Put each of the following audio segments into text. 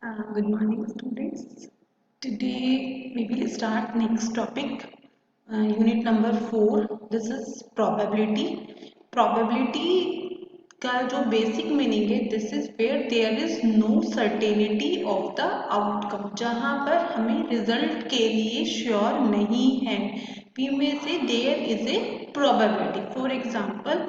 Good morning, students. Today we will start next topic, unit number 4. This is probability. Probability का जो basic meaning है, this is where there is no certainty of the outcome. जहाँ पर हमें result के लिए sure नहीं है. P में से there is a probability. For example,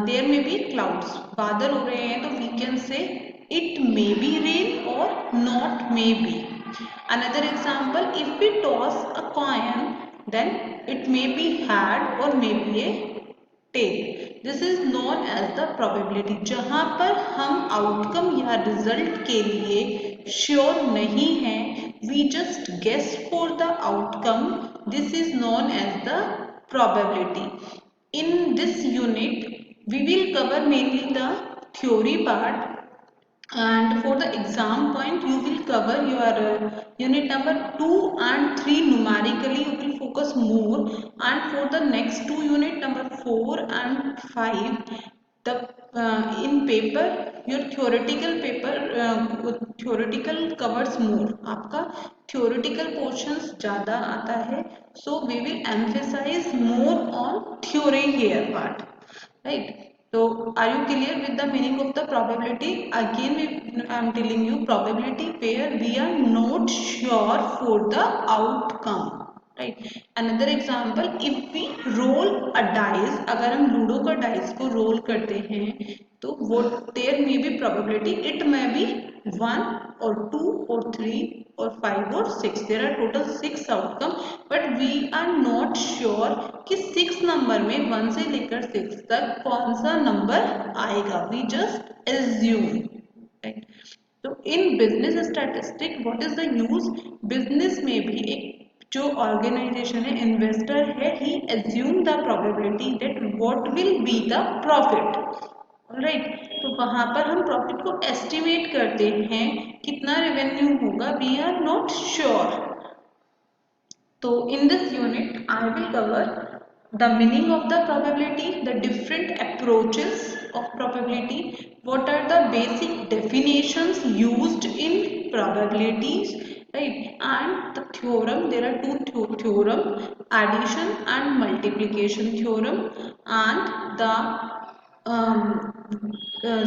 there may be clouds. बादल हो रहे हैं तो we can say it may be rain or not may be. Another example, if we toss a coin, then it may be head or may be a tail. This is known as the probability. जहाँ पर हम outcome या result के लिए sure नहीं हैं, we just guess for the outcome. This is known as the probability. In this unit, we will cover mainly the theory part, and for the exam point you will cover your unit number 2 and 3 numerically. You will focus more, and for the next two unit number 4 and 5, the in paper your theoretical paper theoretical covers more. आपका theoretical portions ज़्यादा आता है, so we will emphasize more on theory here part, right? So, are you clear with the meaning of the probability? Again, I am telling you probability where we are not sure for the outcome. Right. Another example, if we roll a dice, अगर हम ludo का dice को role करते हैं तो वो there may be probability, it may be 1 or 2 or 3 or 5 or 6. There are total 6 outcome, but we are not sure कि 6 number में 1 से लेकर 6 तक कौन सा नंबर आएगा. We just assume, right? तो in business statistic what is the use? Business में भी एक जो ऑर्गेनाइजेशन है, इन्वेस्टर है, he assume the probability that what will be the profit. Right, तो वहां पर हम प्रॉफिट को एस्टिमेट करते हैं कितना रेवेन्यू होगा. We are not sure. So in this unit, I will cover the meaning of the probability, the different approaches of probability, what are the basic definitions used in probabilities, right? And the theorem, there are two theorem, addition and multiplication theorem, and the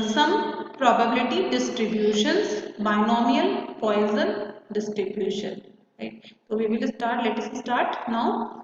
some probability distributions, binomial, Poisson distribution. Right. So we will start. Let us start now.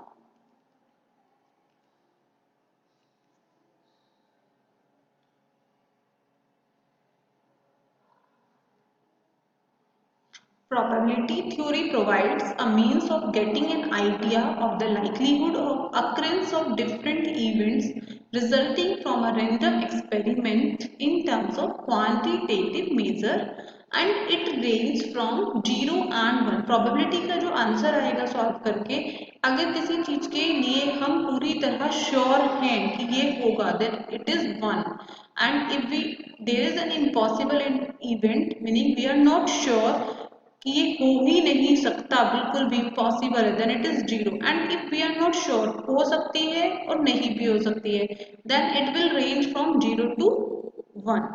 Probability theory provides a means of getting an idea of the likelihood of occurrence of different events resulting from a random experiment in terms of quantitative measure, and it ranges from 0 and 1. Probability का जो answer आएगा solve करके, अगर किसी चीज के लिए हम पूरी तरह श्योर हैं कि ये होगा, then it is 1. And if we there is an impossible event, meaning we are not sure कि ये हो ही नहीं सकता, बिल्कुल भी पॉसिबल है, then it is 0. And if we are not sure, हो सकती है और नहीं भी हो सकती है, then it will range from 0 to 1.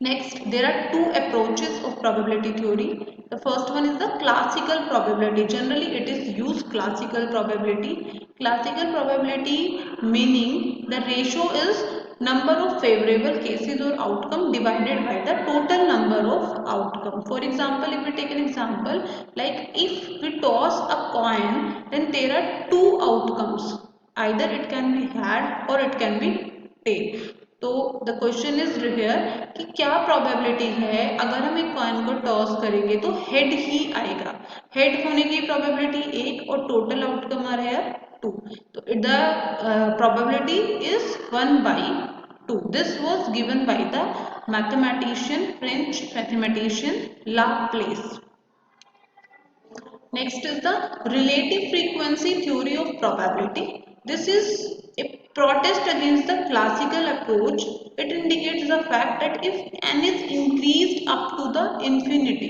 Next, there are two approaches of probability theory. The first one is the classical probability. Generally, it is used classical probability. Classical probability meaning the ratio is number of favorable cases or outcome divided by the total number of outcome. For example, if we take an example, like if we toss a coin, then there are two outcomes. Either it can be head or it can be tail. तो the question is here कि क्या probability है अगर हम एक coin को toss करेंगे तो हेड ही आएगा. हेड होने की प्रोबेबिलिटी 1 और टोटल आउटकम आ रहा है 2. तो the probability is 1/2. This was given by the mathematician, French mathematician Laplace. Next is the relative frequency theory of probability. This is a protest against the classical approach. It indicates the fact that if n is increased up to the infinity,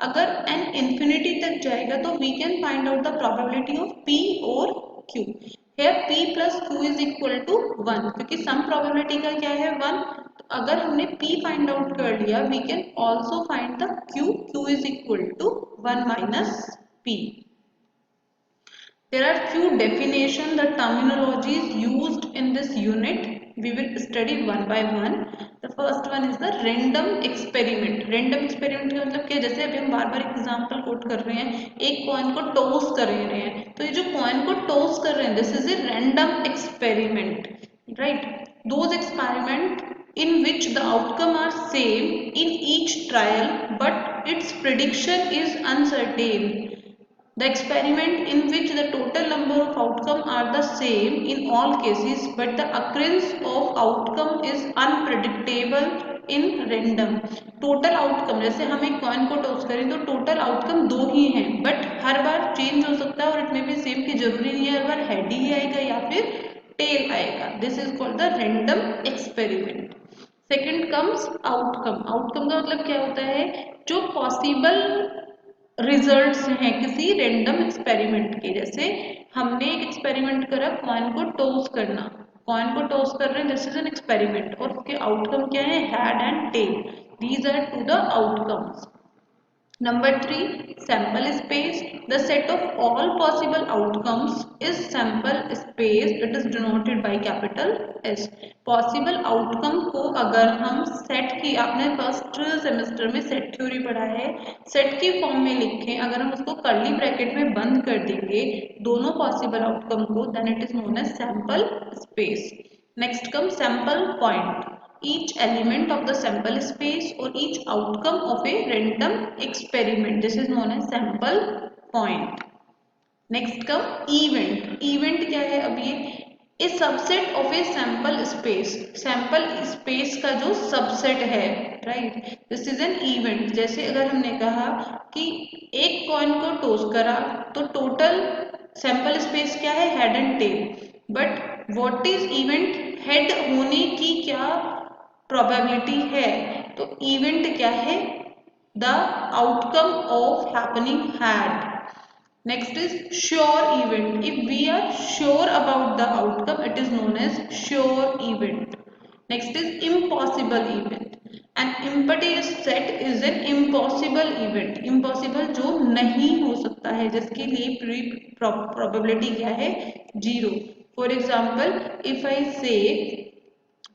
अगर n infinity तक जाएगा तो we can find out the probability of p or q. Here p plus q is equal to 1, क्योंकि sum probability का क्या है 1, तो अगर हमने P फाइंड आउट कर लिया, we can also find the Q. Q is equal to 1 minus P. There are few definition, the terminologies used in this unit. We will study one by one. The first one is the random experiment. Random experiment का मतलब क्या है? जैसे अभी हम बार बार example coat कर रहे हैं, एक कॉइन को टॉस कर रहे हैं, तो ये जो कॉइन को टॉस कर रहे हैं, this is a random experiment, right? Those experiment in which the outcome are same in each trial, but its prediction is uncertain. The experiment in which the total number of outcomes are the same in all cases, but the occurrence of outcome is unpredictable in random. Total outcome, जैसे हम एक coin को toss करें तो total outcome दो ही हैं, but her bar change हो सकता है और इट में भी सेम की जरूरी नहीं है हर बार हेड ही आएगा या फिर टेल आएगा. This is called the random experiment. Second comes outcome. Outcome का मतलब क्या होता है? जो पॉसिबल रिजल्ट्स हैं किसी रैंडम एक्सपेरिमेंट के. जैसे हमने एक एक्सपेरिमेंट करा कॉइन को टॉस करना, कॉइन को टॉस कर रहे हैं, दिस इज एन एक्सपेरिमेंट, और उसके आउटकम क्या है? Head and tail. These are two the outcomes. Number 3, sample space. The set of all possible outcomes is sample space. It is denoted by capital S. Possible outcome को अगर हम set की, आपने first semester में set theory पढ़ा है, set की form में लिखें, अगर हम उसको कर्ली ब्रैकेट में बंद कर देंगे दोनों possible outcome को, then it is known as sample space. Next comes sample point. Each element of the sample space or each outcome of a random experiment. This is known as sample point. Next come event. Event क्या है? अब ये a subset of a sample space. sample space का जो subset है, right? This is an event. जैसे अगर हमने कहा कि एक कॉइन को टॉस करा तो टोटल sample space क्या है? head and tail. But what is event? head होने की क्या प्रोबेबिलिटी है? तो इवेंट क्या है? The outcome of happening head. Next is sure event. If we are sure about the outcome, it is known as sure event. Next is impossible event. An empty set is an impossible event. Impossible जो नहीं हो सकता है, जिसके लिए pre probability क्या है? 0. For example, if I से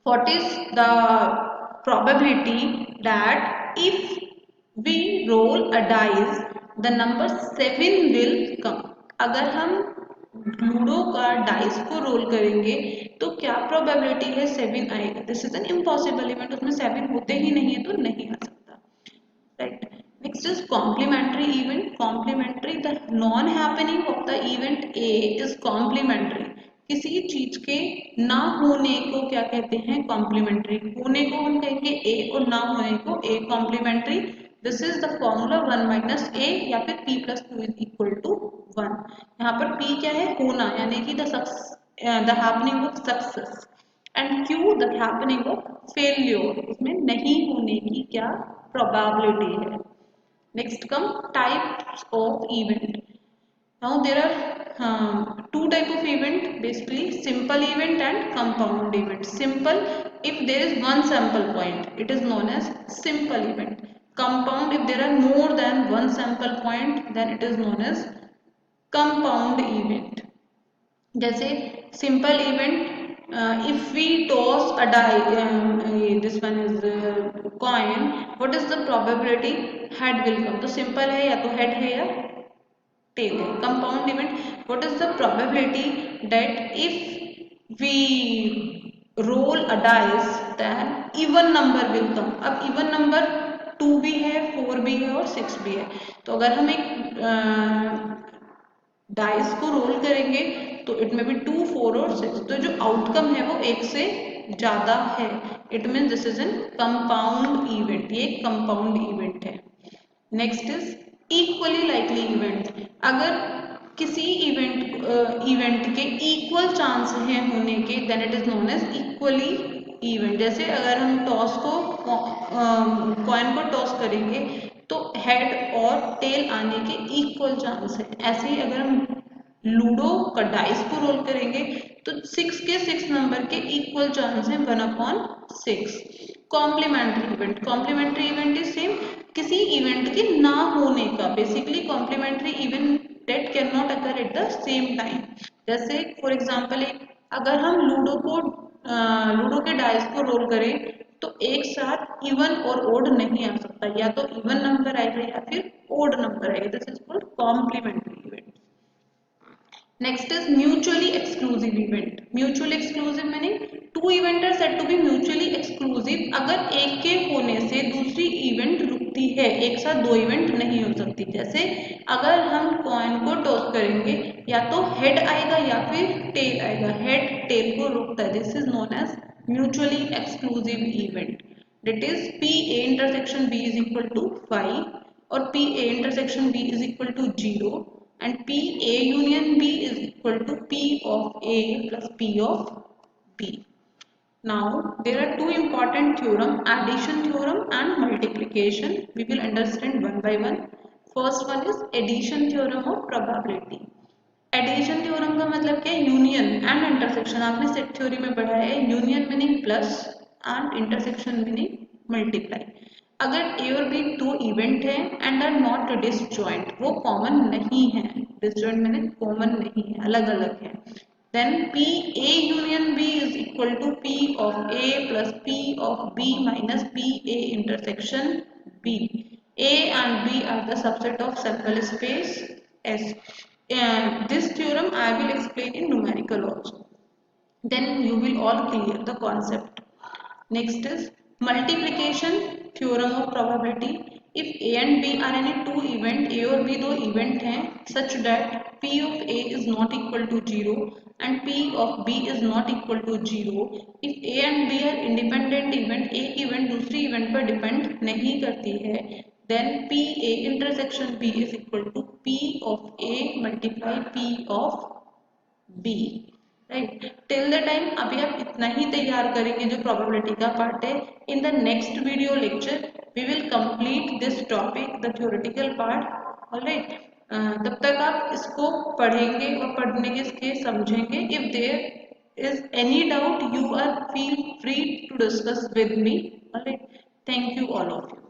what is the probability that if we roll a dice the number 7 will come. अगर हम लूडो का डाइस को रोल करेंगे तो क्या प्रोबेबिलिटी है 7 आएगा? This is an impossible event. उसमें 7 होते ही नहीं है तो नहीं आ सकता, right? Next is complementary event. Complementary, the non happening of the event A is complementary. किसी चीज के ना होने को क्या कहते हैं? कॉम्प्लीमेंट्री. होने को हम कहेंगे ए और ना होने को A. Complementary. This is the formula 1 minus A या फिर p plus 2 is equal to 1. यहाँ पर p क्या है? होना, यानी कि the happening of success, and q the happening of failure. इसमें नहीं होने की क्या प्रोबेबिलिटी है. Next come types of event. Now there are two type of event, basically simple event and compound event. Simple, if there is one sample point, it is known as simple event. Compound, if there are more than one sample point, then it is known as compound event. जैसे simple event, if we toss a die, this one is coin, what is the probability? Head will come. तो simple है या तो head है या tail है. Compound event, what is the probability that if we roll a dice then even number will come. अब even number 2 भी है, 4 भी है और 6 भी है. तो अगर हम एक डाइस को रोल करेंगे तो इट में भी 2, 4 और 6, तो जो आउटकम है वो एक से ज्यादा है. It mean this is an compound event. ये कंपाउंड इवेंट है. Next is equally likely event. अगर किसी इवेंट के इक्वल चांस हैं होने के, then it is known as equally event. जैसे अगर हम टॉस को कॉइन को टॉस करेंगे तो हेड और टेल आने के इक्वल चांस है. ऐसे ही अगर हम लूडो का डाइस को रोल करेंगे तो 6 के 6 नंबर के इक्वल चांस है 1/6। Complementary event, complementary event is same किसी इवेंट के ना होने का, basically complementary event that can not occur at the same time. जैसे फॉर एग्जाम्पल अगर हम लूडो के डाइस को रोल करें तो एक साथ इवन और ओड नहीं आ सकता, या तो इवन नंबर आएगा या फिर ओड नंबर आएगा। This is called complementary event. Next is mutually exclusive event. Mutually exclusive meaning two events are said to be mutually exclusive अगर एक के होने से दूसरी इवेंट रुकती है, एक साथ दो इवेंट नहीं हो सकती। जैसे अगर हम कॉइन को टॉस करेंगे या तो हेड आएगा या फिर टेल आएगा, हेड टेल को रोकता है। This is known as mutually exclusive event. That is PA intersection B is equal to 5 और PA intersection B is equal to 0 and PA union B is equal to P of A plus P of B. Now there are two important theorem, addition theorem and multiplication. We will understand one by one. First one is addition theorem of probability. Addition theorem का मतलब क्या है? Union and intersection. आपने set theory में पढ़ा है, union meaning plus and intersection meaning multiply. अगर A और बी दो इवेंट हैं एंड आर नॉट डिसजॉइंट, वो कॉमन नहीं है, डिसजॉइंट मीनिंग कॉमन नहीं है, अलग अलग है, then P A union B is equal to P of A plus P of B minus P A intersection B. A and B are the subset of sample space S. And this theorem I will explain in numerical also. Then you will all clear the concept. Next is multiplication theorem of probability. If A and B are any two event, A और B दो event हैं, such that P of A is not equal to 0 and P of B is not equal to 0. If A and B are independent event, एक event दूसरी event पर depend नहीं करती है, then PA intersection B is equal to P of A multiply P of B. Right, till the time अभी आप इतना ही तैयार करेंगे जो प्रोबेबिलिटी का पार्ट है। In the next video lecture we will complete this topic, the theoretical part. Alright, तब तक आप इसको पढ़ेंगे और पढ़ने के समझेंगे। If there is any doubt you are feel free to discuss with me. Alright, thank you all of you.